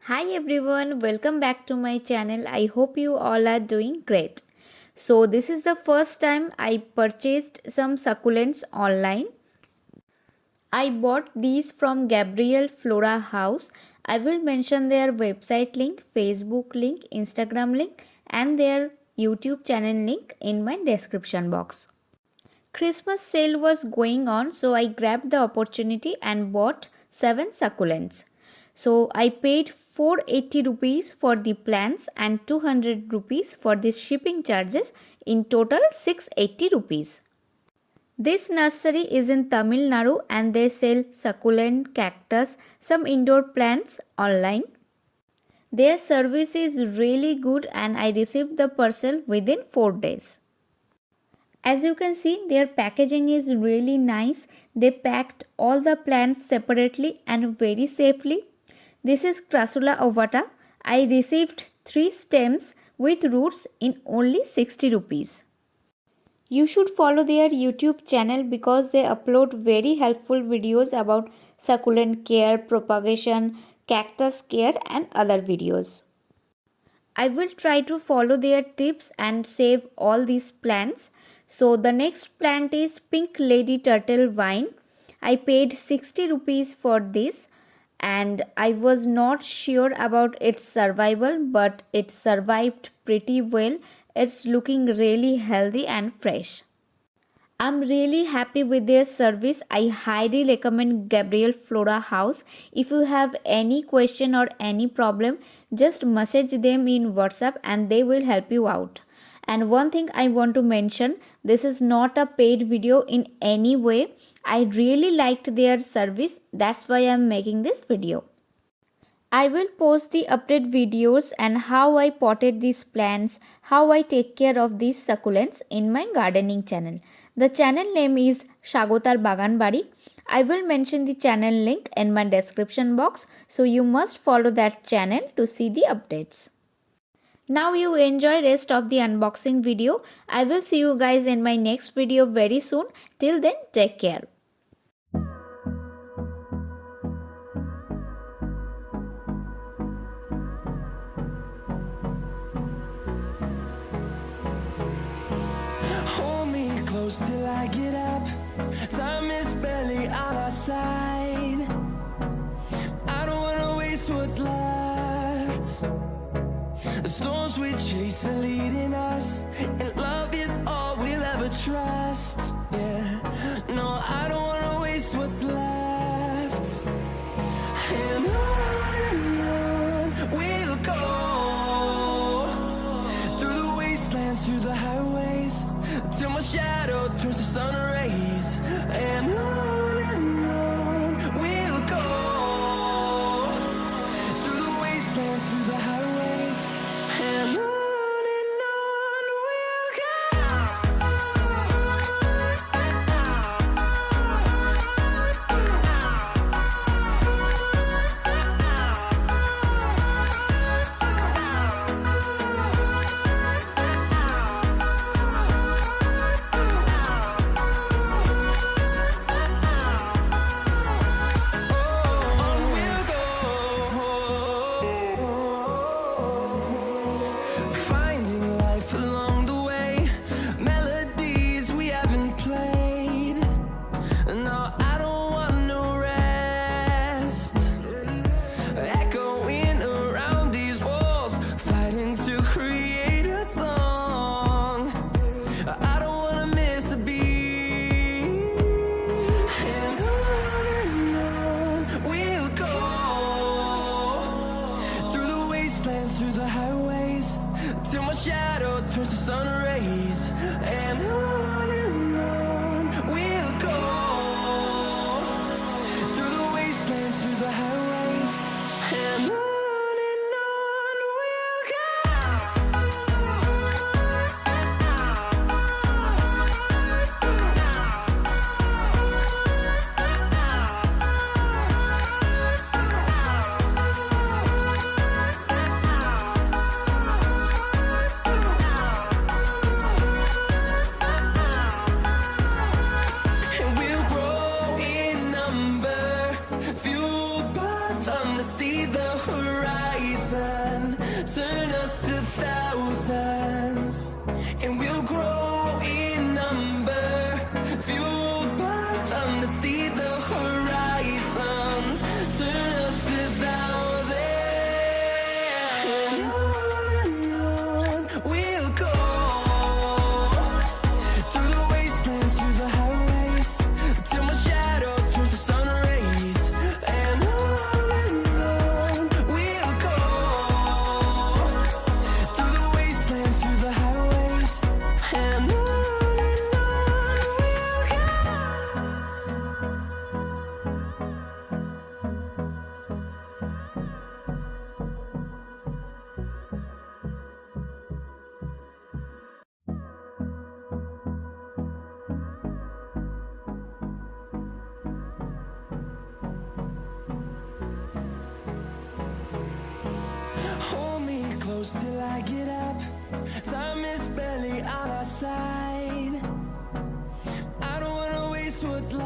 Hi everyone, welcome back to my channel. I hope you all are doing great. So this is the first time I purchased some succulents online. I bought these from Gabriel Flora house. I will mention their website link, Facebook link, Instagram link and their YouTube channel link in my description box. Christmas sale was going on, so I grabbed the opportunity and bought 7 succulents. So I paid 480 rupees for the plants and 200 rupees for the shipping charges, in total 680 rupees. This nursery is in Tamil Nadu and they sell succulent, cactus, some indoor plants online. Their service is really good and I received the parcel within 4 days. As you can see, their packaging is really nice. They packed all the plants separately and very safely. This is Crassula ovata. I received 3 stems with roots in only 60 rupees. You should follow their YouTube channel because they upload very helpful videos about succulent care, propagation, cactus care and other videos. I will try to follow their tips and save all these plants. So the next plant is Pink Lady Turtle Vine. I paid 60 rupees for this and I was not sure about its survival, but it survived pretty well. It's looking really healthy and fresh. I'm really happy with their service. I highly recommend Gabriel Flora house. If you have any question or any problem, just message them in WhatsApp and they will help you out. And one thing I want to mention, this is not a paid video in any way. I really liked their service. That's why I'm making this video. I will post the update videos and how I potted these plants, how I take care of these succulents in my gardening channel. The channel name is Swagatar Bagan Bari. I will mention the channel link in my description box, so you must follow that channel to see the updates. Now you enjoy rest of the unboxing video. I will see you guys in my next video very soon. Till then, take care. Hold me close till I get up. Time is barely on our side. I don't wanna waste what's left. The storms we chase are leading us, and love is all we'll ever trust. Yeah, no, I don't wanna waste what's left. And on we'll go, through the wastelands, through the highways, till my shadow turns to sun rays. And on we'll go, through the wastelands, through the highways. And on we'll finding life along the way, melodies we haven't played. No, I don't want no rest. Echoing around these walls, fighting to create a song. I don't wanna miss a beat. And on we'll go, through the wastelands, through the highways, till my shadow turns to sun rays. And on we'll go, through the wastelands, through the highways. And on we'll go. till I get up. Time is barely on our side.